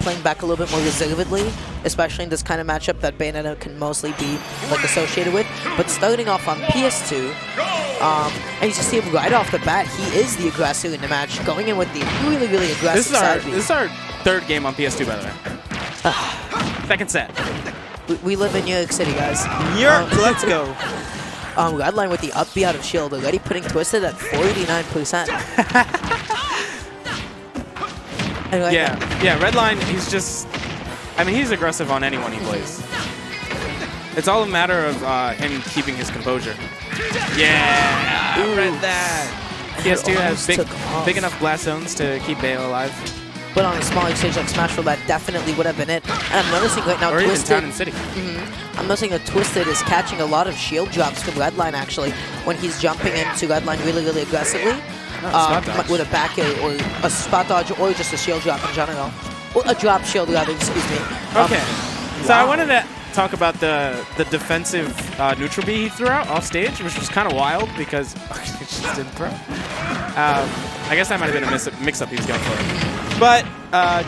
playing back a little bit more reservedly, especially in this kind of matchup that Bayonetta can mostly be like associated with. But starting off on PS2, and you just see him right off the bat, he is the aggressor in the match, going in with the really, really aggressive side B. This is our third game on PS2, by the way. Second set. We live in New York City, guys. New York, let's go. Redline with the up B out of shield, already putting Twisted at 49%. Yeah, Redline, he's just... I mean, he's aggressive on anyone he plays. It's all a matter of him keeping his composure. Yeah, I read that. PS2 has big enough blast zones to keep Bayo alive. But on a smaller stage like Smash 4, that definitely would have been it. And I'm noticing right now, or Twisted, even Town and City. I'm noticing that Twisted is catching a lot of shield drops from Redline, actually, when he's jumping into Redline really, really aggressively. With a back air or a spot dodge or just a shield drop in general. Well, a drop shield, rather, excuse me. Okay. So I wanted to talk about the defensive neutral B he threw out off stage, which was kind of wild because he just didn't throw. I guess that might have been a mix-up he was going for. But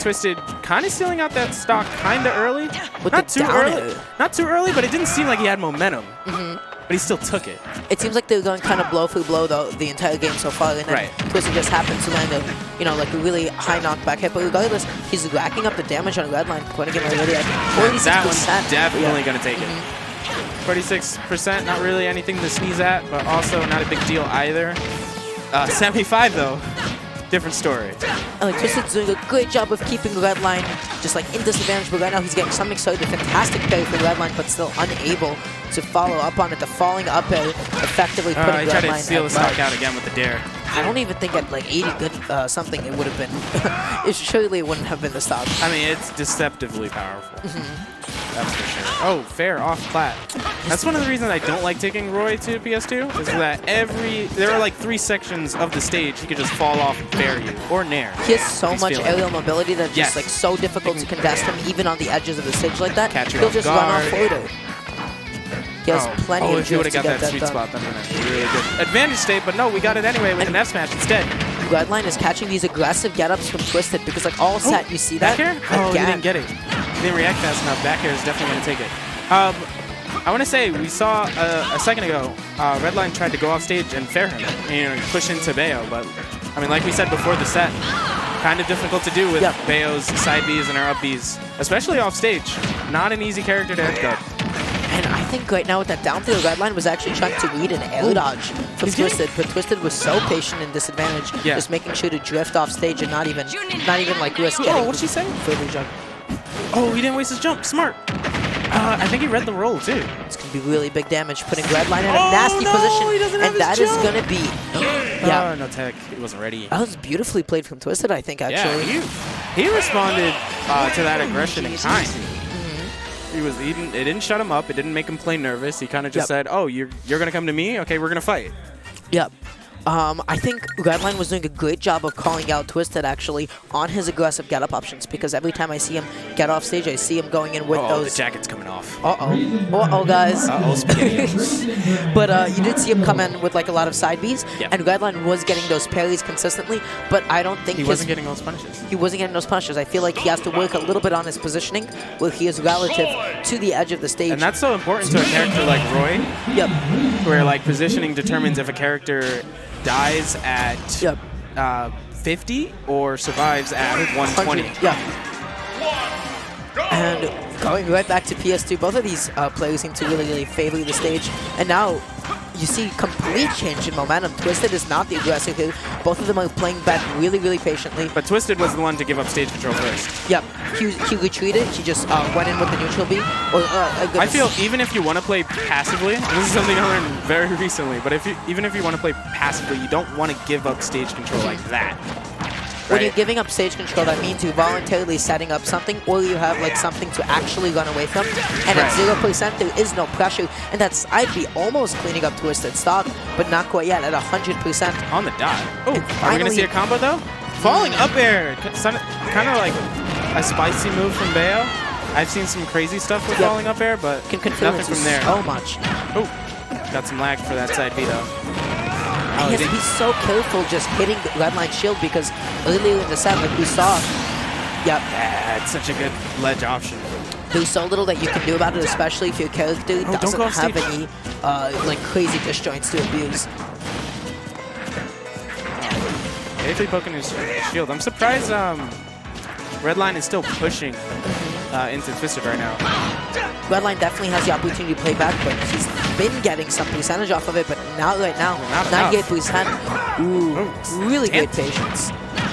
Twisted kind of stealing out that stock kind of early. Not too early, but it didn't seem like he had momentum. But he still took it. It seems like they were going kind of blow for blow though the entire game so far, and then Twisted just happened to land a, like a really high knockback hit. But regardless, he's racking up the damage on Redline, putting him already at 46%. That one's definitely going to take it. 46%, not really anything to sneeze at, but also not a big deal either. 75 though. Different story. Twisted's doing a great job of keeping Redline just like in disadvantage, but right now he's getting something so fantastic parry for Redline, but still unable to follow up on it. The falling up air effectively putting Redline. He tried to steal the stock out again with the dare. I don't even think at like 80 good something it would have been. Surely it wouldn't have been the stock. I mean, it's deceptively powerful. That's for sure. Oh, fair off plat. That's one of the reasons I don't like taking Roy to PS2 is that there are like 3 sections of the stage he could just fall off and bear you or nair. He has so much aerial mobility that's just like so difficult to contest him even on the edges of the stage like that. He'll just run off photo. He has plenty of if he would have got that sweet spot, that would have been really good. Advantage state, but no, we got it anyway with an F smash instead. Redline is catching these aggressive get-ups from Twisted because like all set, you see that? Back air? Oh, he didn't get it. He didn't react fast enough. Back air is definitely going to take it. I want to say, we saw a second ago, Redline tried to go off stage and fair him, and push into Bayo, but I mean, like we said before the set, kind of difficult to do with Bayo's side Bs and her up Bs, especially off stage. Not an easy character to edge guard. And I think right now with that down throw, Redline was actually trying to read an air dodge from Twisted, but Twisted was so patient in disadvantage, just making sure to drift off stage and not even like risk getting. Oh, what'd she say? Further jump. Oh, he didn't waste his jump. Smart. I think he read the roll too. It's gonna be really big damage, putting Redline in a nasty position, and that is gonna be. No tech. He wasn't ready. That was beautifully played from Twisted, I think. Actually, he responded to that aggression in kind. It didn't shut him up. It didn't make him play nervous. He kind of just said, "Oh, you're gonna come to me? Okay, we're gonna fight." Yep. I think Redline was doing a great job of calling out Twisted actually on his aggressive get-up options because every time I see him get off stage, I see him going in with those. The jacket's coming off. Guys. Spaghetti. But you did see him come in with like a lot of side Bs, and Redline was getting those parries consistently, but I don't think he wasn't getting those punishes. He wasn't getting those punishes. I feel like he has to work a little bit on his positioning where he is relative to the edge of the stage. And that's so important to a character like Roy. Yep. Where like positioning determines if a character dies at 50 or survives at 120. And going right back to PS2, both of these players seem to really, really favor the stage. And now you see complete change in momentum. Twisted is not the aggressive here. Both of them are playing back really, really patiently. But Twisted was the one to give up stage control first. Yep. He retreated. He just went in with the neutral B. I feel even if you want to play passively, and this is something I learned very recently, but even if you want to play passively, you don't want to give up stage control like that. When you're giving up stage control, that means you're voluntarily setting up something, or you have like something to actually run away from. And at 0%, there is no pressure, and that's I'd be almost cleaning up Twisted stock, but not quite yet. At 100% on the dot. Oh, are we gonna see a combo though? Falling up air, kind of like a spicy move from Bayo. I've seen some crazy stuff with falling up air, but nothing from there. So much. Oh, got some lag for that side B though. He has to be so careful just hitting the Redline shield because earlier in the set, like we saw, Yep. Yeah, it's such a good ledge option. There's so little that you can do about it, especially if your character doesn't have any like crazy disjoints to abuse. Safely poking his shield. I'm surprised Redline is still pushing into Twisted right now. Redline definitely has the opportunity to play back, but he's been getting some percentage off of it, but not right now. Not 98%. Ooh, really great patience.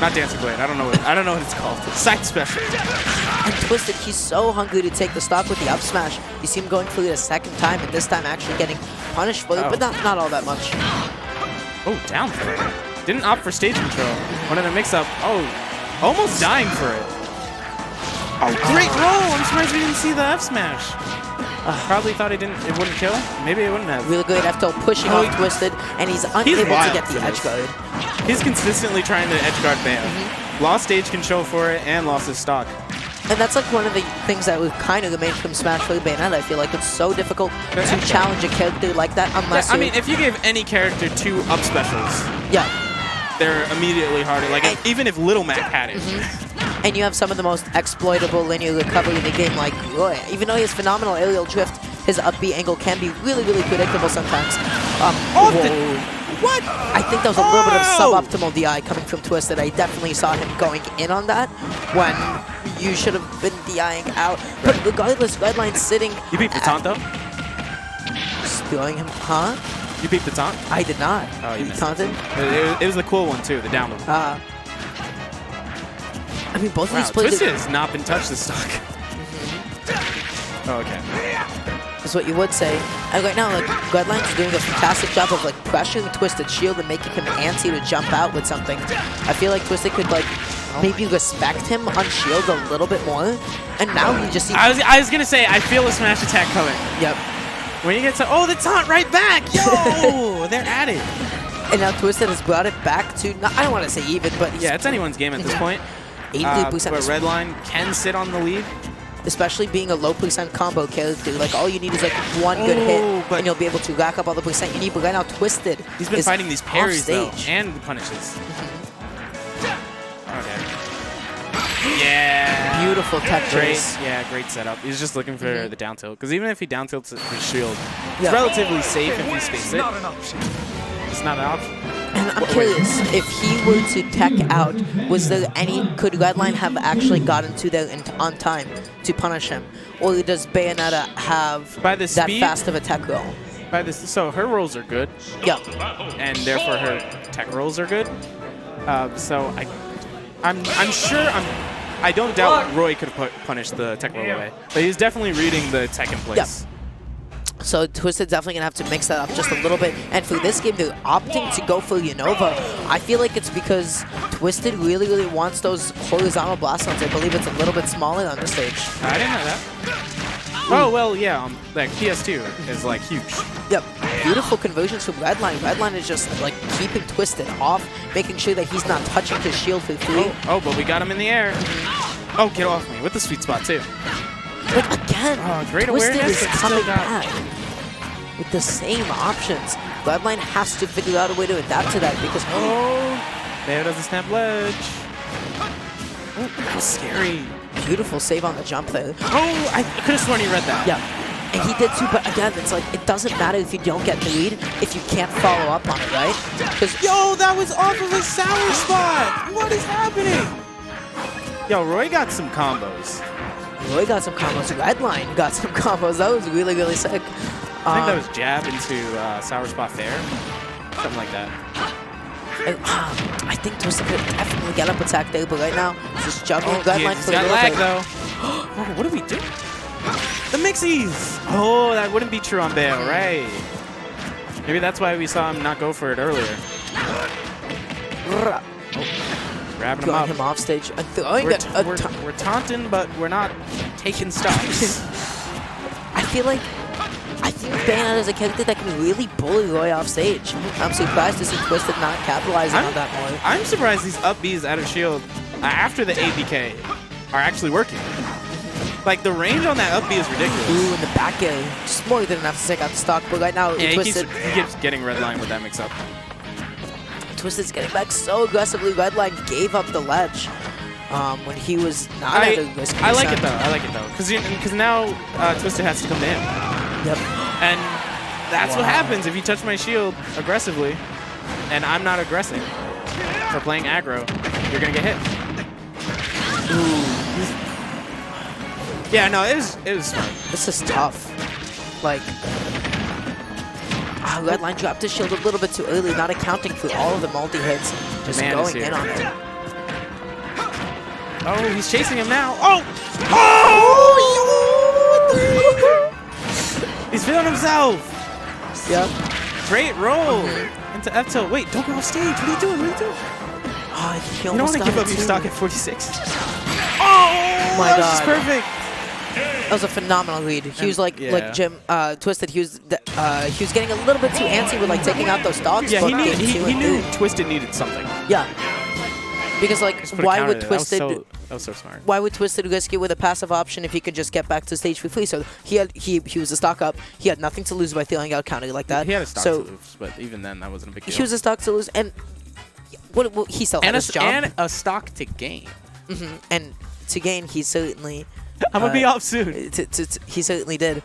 Not Dancing Blade. I don't know what it's called. Side special. And Twisted, he's so hungry to take the stock with the up smash. You see him going for it a second time, and this time actually getting punished for it, but not all that much. Oh, down throw. Didn't opt for stage control. One in a mix-up. Oh, almost dying for it. Oh, great roll! I'm surprised we didn't see the F smash. Probably thought it wouldn't kill. Maybe it wouldn't have. Really good F-tilt pushing off Twisted, and he's unable to get the edge guard. He's consistently trying to edge guard Bayo. Lost stage control for it and lost his stock. And that's like one of the things that we've kind of made from Smash for Bayonetta. I feel like it's so difficult to challenge a character like that unless I mean, if you gave any character 2 up specials, they're immediately harder. Like, even if Little Mac had it. And you have some of the most exploitable linear recovery in the game, like Roy. Even though he has phenomenal aerial drift, his up B angle can be really, really predictable sometimes. What? I think that was a little bit of suboptimal DI coming from Twisted. I definitely saw him going in on that when you should have been DIing out. But regardless, Redline sitting. You beat the taunt though? Throwing him, huh? You beat the taunt? I did not. Oh, you missed taunted? It was the cool one too, the down one. I mean, both of these players. Twisted has not been touched this stock. Oh, okay. Is what you would say. And right now, like, Redline's doing a fantastic job of like pressuring Twisted shield and making him antsy to jump out with something. I feel like Twisted could like maybe respect him on shield a little bit more. And now he just. I was gonna say I feel a smash attack coming. Yep. When you get to the taunt right back, yo, they're at it. And now Twisted has brought it back to I don't want to say even, but yeah, it's anyone's game at this point. 83%. But Redline can sit on the lead. Especially being a low percent combo character, like all you need is like one good hit, and you'll be able to rack up all the percent you need. But right now, Twisted. He's been fighting these parries though, and punishes. Okay. Yeah. Beautiful tech chase. Yeah, great setup. He's just looking for the down tilt, because even if he down tilts his shield, it's relatively safe if he spaces it. It's not an option. And I'm curious, if he were to tech out, could Redline have actually gotten to there on time to punish him? Or does Bayonetta have that fast of a tech roll? So her rolls are good. Yeah. And therefore her tech rolls are good. So I'm sure, I don't doubt Roy could have punished the tech roll away. But he's definitely reading the tech in place. Yep. So Twisted's definitely going to have to mix that up just a little bit. And for this game, they're opting to go for Unova. I feel like it's because Twisted really, really wants those horizontal blast zones. I believe it's a little bit smaller on the stage. I didn't know that. Oh, well, yeah, like PS2 is like huge. Yep. Beautiful conversions from Redline. Redline is just like keeping Twisted off, making sure that he's not touching his shield for 3. Oh, but we got him in the air. Oh, get off me with the sweet spot too. But again, great Twisted awareness, is coming back with the same options. Redline has to figure out a way to adapt to that because there does a snap ledge. Oh, that was scary. Beautiful save on the jump there. Oh, I could have sworn he read that. Yeah, and he did too. But again, it's like it doesn't matter if you don't get the lead if you can't follow up on it, right? Yo, that was off of a sour spot. What is happening? Yo, Roy got some combos. Roy got some combos. Redline got some combos. That was really, really sick. I think that was jab into sour spot fair. Something like that. And, I think Twisted could definitely get up attack there, but right now, just juggling Redline for a little lag, bit. though. Oh, what did we do? The mixies! Oh, that wouldn't be true on Bayo, right? Maybe that's why we saw him not go for it earlier. Grabbing him up. Him off stage. And throwing we're taunting, but we're not taking stops. I think Bayonetta is a character that can really bully Roy off stage. I'm surprised to see Twisted not capitalizing on that more. I'm surprised these up Bs out of shield after the ABK are actually working. Like, the range on that up B is ridiculous. Ooh, in the back air. Just more than enough to take out the stock, but right now, Twisted. He keeps getting Redline with that mix-up. Twisted's getting back so aggressively. Redline gave up the ledge. when he was not at a risk. I like it though. I like it though, because now Twisted has to come to him. Yep. And that's what happens if you touch my shield aggressively, and I'm not aggressing for playing aggro. You're gonna get hit. Ooh. Yeah, no, it was smart. This is tough. Like, Redline dropped his shield a little bit too early, not accounting for all of the multi-hits, just going in on it. Oh, he's chasing him now. Oh! He's feeling himself. Yep. Great roll into F tilt. Wait, don't go off stage. What are you doing? What are you doing? Oh, he You don't almost want to give got up your it stock too. at 46. Oh, my that was God. just perfect. That was a phenomenal read. He was like Jim Twisted. He was getting a little bit too antsy with like taking out those dogs. Yeah, but he knew three. Twisted needed something. Yeah, because like Just put a why counter would there. Twisted? That was so smart. Why would Twisted risk it with a passive option if he could just get back to stage for free? So he was a stock up. He had nothing to lose by throwing out counter like that. He had a stock so to lose, but even then, that wasn't a big deal. he was a stock to lose, and what he still had his job. And a stock to gain. And to gain, he certainly. I'm gonna be off soon. He certainly did.